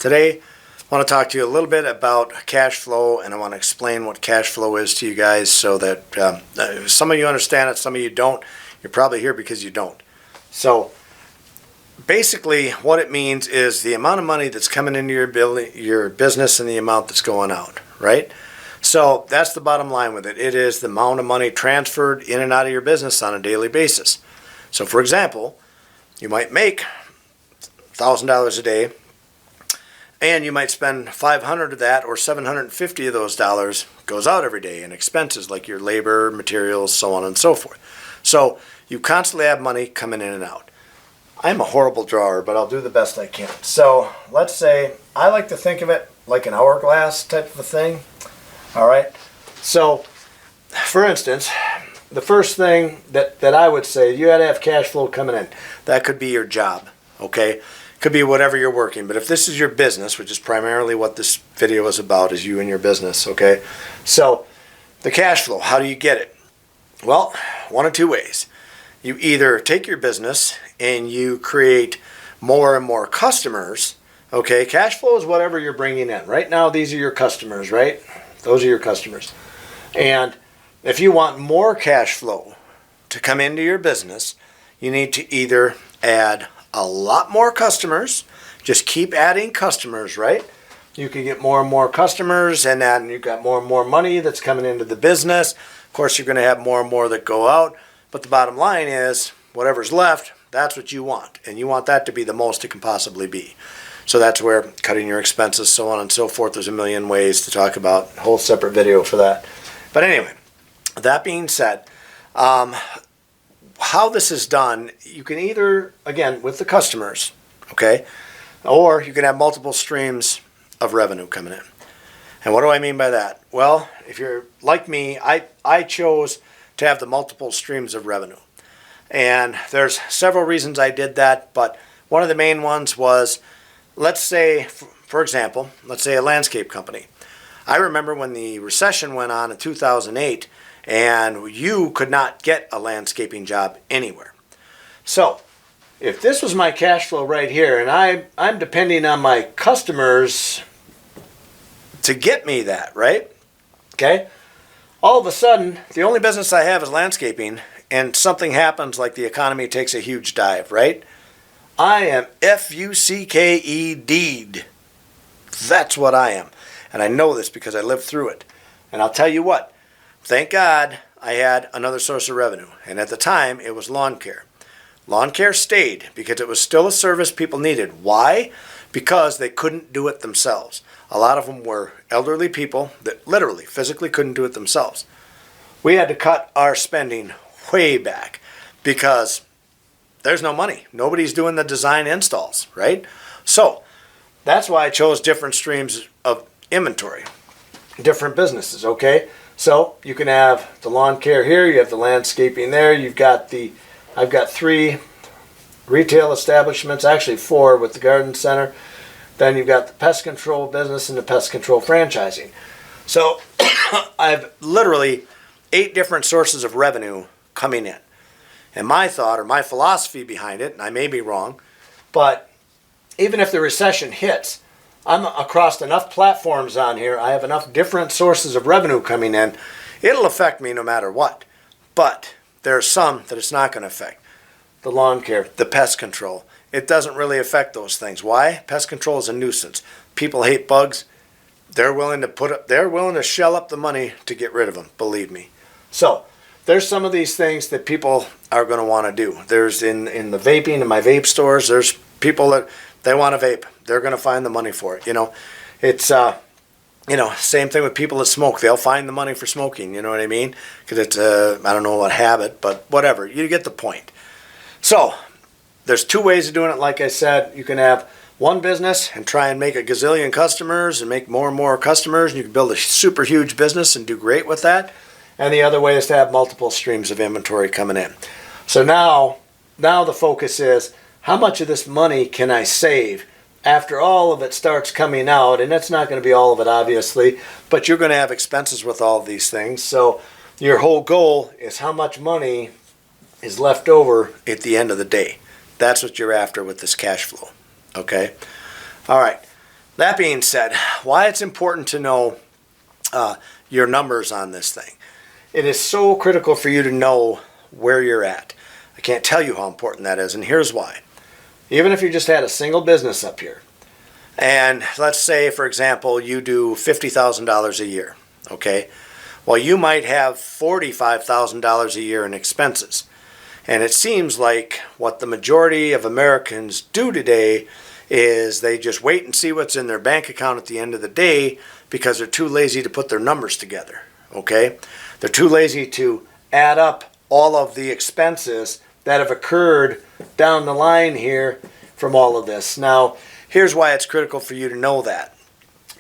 Today I want to talk to you a little bit about cash flow, and I want to explain what cash flow is to you guys so that some of you understand it, some of you don't. You're probably here because you don't. So basically what it means is the amount of money that's coming into your business and the amount that's going out, right? So that's the bottom line with it. It is the amount of money transferred in and out of your business on a daily basis. So for example, you might make $1,000 a day, and you might spend $500 of that, or $750 of those dollars goes out every day in expenses like your labor, materials, so on and so forth. So you constantly have money coming in and out. I'm a horrible drawer, but I'll do the best I can. So let's say I like to think of it like an hourglass type of a thing. All right. So for instance, the first thing that I would say, you had to have cash flow coming in. That could be your job. Okay. Could be whatever you're working, but if this is your business, which is primarily what this video is about, is you and your business, okay? So the cash flow, how do you get it? Well, one of two ways. You either take your business and you create more and more customers, okay? Cash flow is whatever you're bringing in. Right now, these are your customers, right? Those are your customers. And if you want more cash flow to come into your business, you need to either add a lot more customers. Just keep adding customers, right? You can get more and more customers, and then you've got more and more money that's coming into the business. Of course, you're going to have more and more that go out, but the bottom line is whatever's left, that's what you want, and you want that to be the most it can possibly be. So that's where cutting your expenses, so on and so forth. There's a million ways to talk about, a whole separate video for that. But anyway, that being said, how this is done, you can either, again, with the customers, okay, or you can have multiple streams of revenue coming in. And what do I mean by that? Well, if you're like me, I chose to have the multiple streams of revenue. And there's several reasons I did that, but one of the main ones was, let's say, for example, let's say a landscape company. I remember when the recession went on in 2008, and you could not get a landscaping job anywhere. So if this was my cash flow right here, and I'm depending on my customers to get me that, right? Okay? All of a sudden, the only business I have is landscaping, and something happens like the economy takes a huge dive, right? I am F-U-C-K-E-D'd. That's what I am. And I know this because I lived through it. And I'll tell you what, thank God I had another source of revenue. And at the time, it was lawn care. Lawn care stayed because it was still a service people needed. Why? Because they couldn't do it themselves. A lot of them were elderly people that literally, physically couldn't do it themselves. We had to cut our spending way back because there's no money. Nobody's doing the design installs, right? So that's why I chose different streams of inventory, different businesses, okay? So you can have the lawn care here, you have the landscaping there, I've got 3 retail establishments, actually 4 with the garden center. Then you've got the pest control business and the pest control franchising. So I've literally 8 different sources of revenue coming in. And my thought or my philosophy behind it, and I may be wrong, but even if the recession hits, I'm across enough platforms on here, I have enough different sources of revenue coming in, it'll affect me no matter what. But there are some that it's not going to affect. The lawn care, the pest control, it doesn't really affect those things. Why? Pest control is a nuisance. People hate bugs. They're willing to shell up the money to get rid of them, believe me. So there's some of these things that people are going to want to do. There's in the vaping, in my vape stores, there's people that they want to vape. They're going to find the money for it. You know, it's, same thing with people that smoke. They'll find the money for smoking. You know what I mean? Because it's I don't know what habit, but whatever. You get the point. So there's 2 ways of doing it. Like I said, you can have one business and try and make a gazillion customers and make more and more customers, and you can build a super huge business and do great with that. And the other way is to have multiple streams of inventory coming in. So now the focus is, how much of this money can I save after all of it starts coming out? And that's not going to be all of it, obviously, but you're going to have expenses with all of these things. So your whole goal is how much money is left over at the end of the day. That's what you're after with this cash flow. Okay? All right. That being said, why it's important to know your numbers on this thing. It is so critical for you to know where you're at. I can't tell you how important that is, and here's why. Even if you just had a single business up here, and let's say, for example, you do $50,000 a year, okay? Well, you might have $45,000 a year in expenses. And it seems like what the majority of Americans do today is they just wait and see what's in their bank account at the end of the day because they're too lazy to put their numbers together, okay? They're too lazy to add up all of the expenses that have occurred down the line here from all of this. Now, here's why it's critical for you to know that.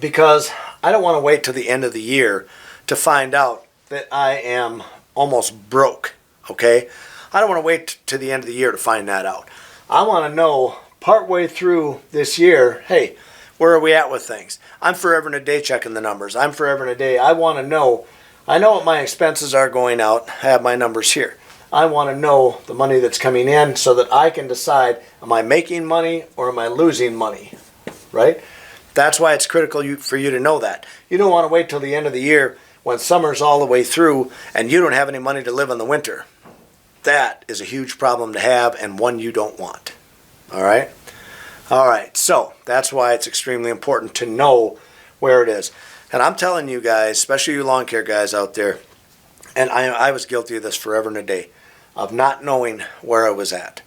Because I don't want to wait till the end of the year to find out that I am almost broke, okay? I don't want to wait to the end of the year to find that out. I want to know partway through this year, hey, where are we at with things? I'm forever and a day checking the numbers. I'm forever and a day. I want to know. I know what my expenses are going out. I have my numbers here. I want to know the money that's coming in so that I can decide, am I making money or am I losing money, right? That's why it's critical for you to know that. You don't want to wait till the end of the year when summer's all the way through and you don't have any money to live in the winter. That is a huge problem to have and one you don't want. All right? All right, so that's why it's extremely important to know where it is. And I'm telling you guys, especially you lawn care guys out there, and I was guilty of this forever and a day, of not knowing where I was at.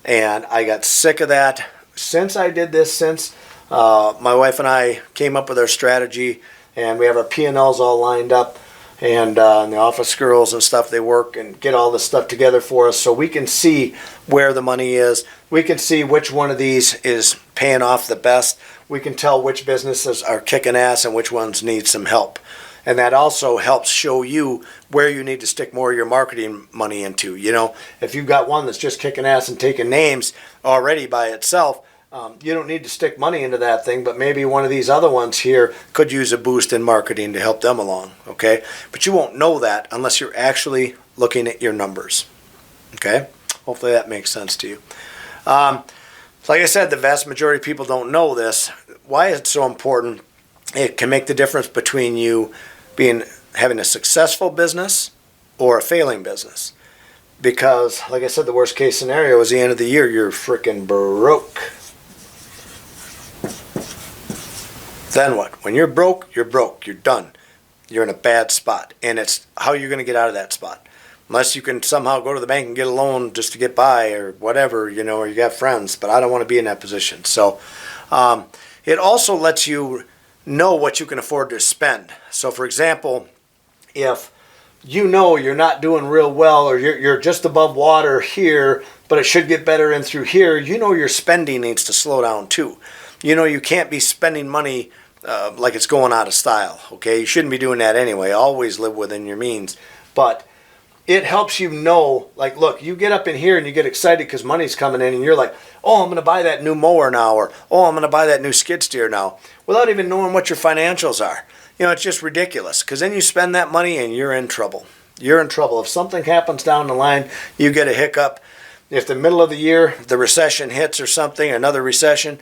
And I got sick of that since I did this, since my wife and I came up with our strategy, and we have our P&Ls all lined up, and the office girls and stuff, they work and get all this stuff together for us so we can see where the money is. We can see which one of these is paying off the best. We can tell which businesses are kicking ass and which ones need some help. And that also helps show you where you need to stick more of your marketing money into. You know, if you've got one that's just kicking ass and taking names already by itself, you don't need to stick money into that thing, but maybe one of these other ones here could use a boost in marketing to help them along, okay? But you won't know that unless you're actually looking at your numbers, okay? Hopefully that makes sense to you. Like I said, the vast majority of people don't know this. Why is it so important? It can make the difference between you having a successful business or a failing business. Because, like I said, the worst case scenario is the end of the year, you're freaking broke. Then what? When you're broke, you're broke. You're done. You're in a bad spot. And it's how you're going to get out of that spot. Unless you can somehow go to the bank and get a loan just to get by or whatever, you know, or you got friends. But I don't want to be in that position. So it also lets you know what you can afford to spend. So, for example, if you know you're not doing real well or you're just above water here, but it should get better in through here, you know your spending needs to slow down too. You know you can't be spending money like it's going out of style, okay? You shouldn't be doing that anyway. Always live within your means. But it helps you know, like, look, you get up in here and you get excited because money's coming in and you're like, oh, I'm going to buy that new mower now, or oh, I'm going to buy that new skid steer now, without even knowing what your financials are. You know, it's just ridiculous because then you spend that money and you're in trouble. You're in trouble. If something happens down the line, you get a hiccup. If the middle of the year, the recession hits or something, another recession,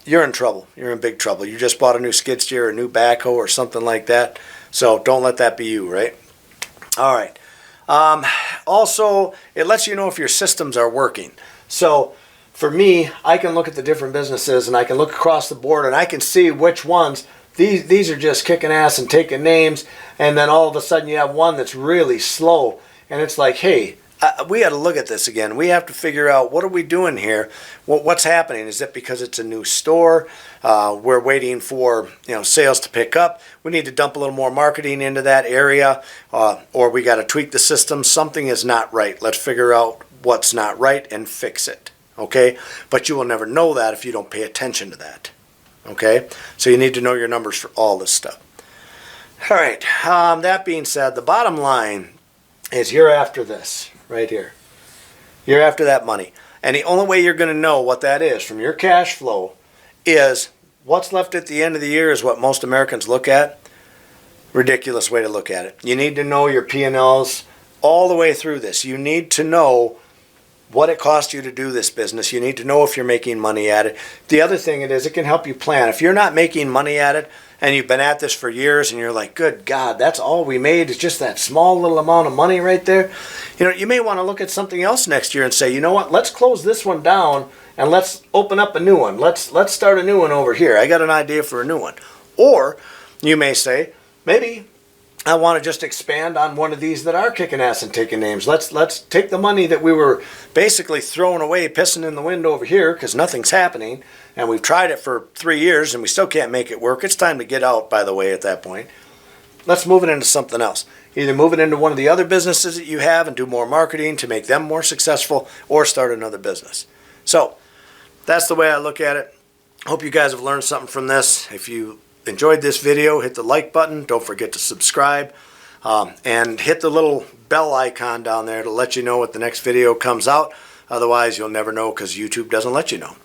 you're in trouble. You're in big trouble. You just bought a new skid steer, a new backhoe, or something like that. So don't let that be you, right? All right. Also, it lets you know if your systems are working. So for me, I can look at the different businesses and I can look across the board and I can see which ones, these are just kicking ass and taking names, and then all of a sudden you have one that's really slow. And it's like, hey, we got to look at this again. We have to figure out, what are we doing here? What's happening? Is it because it's a new store? We're waiting for sales to pick up. We need to dump a little more marketing into that area, or we got to tweak the system. Something is not right. Let's figure out what's not right and fix it. Okay? But you will never know that if you don't pay attention to that. Okay? So you need to know your numbers for all this stuff. All right. That being said, the bottom line is you're after this. Right here. You're after that money. And the only way you're going to know what that is from your cash flow is what's left at the end of the year is what most Americans look at. Ridiculous way to look at it. You need to know your P&Ls all the way through this. You need to know what it costs you to do this business. You need to know if you're making money at it. The other thing it is, it can help you plan. If you're not making money at it and you've been at this for years and you're like, good God, that's all we made is just that small little amount of money right there. You know, you may want to look at something else next year and say, you know what, let's close this one down and let's open up a new one. Let's start a new one over here. I got an idea for a new one. Or you may say, maybe I want to just expand on one of these that are kicking ass and taking names. Let's take the money that we were basically throwing away, pissing in the wind over here because nothing's happening, and we've tried it for 3 years and we still can't make it work. It's time to get out, by the way, at that point. Let's move it into something else. Either move it into one of the other businesses that you have and do more marketing to make them more successful, or start another business. So that's the way I look at it. Hope you guys have learned something from this. If you enjoyed this video, hit the like button. Don't forget to subscribe. And hit the little bell icon down there to let you know when the next video comes out. Otherwise, you'll never know because YouTube doesn't let you know.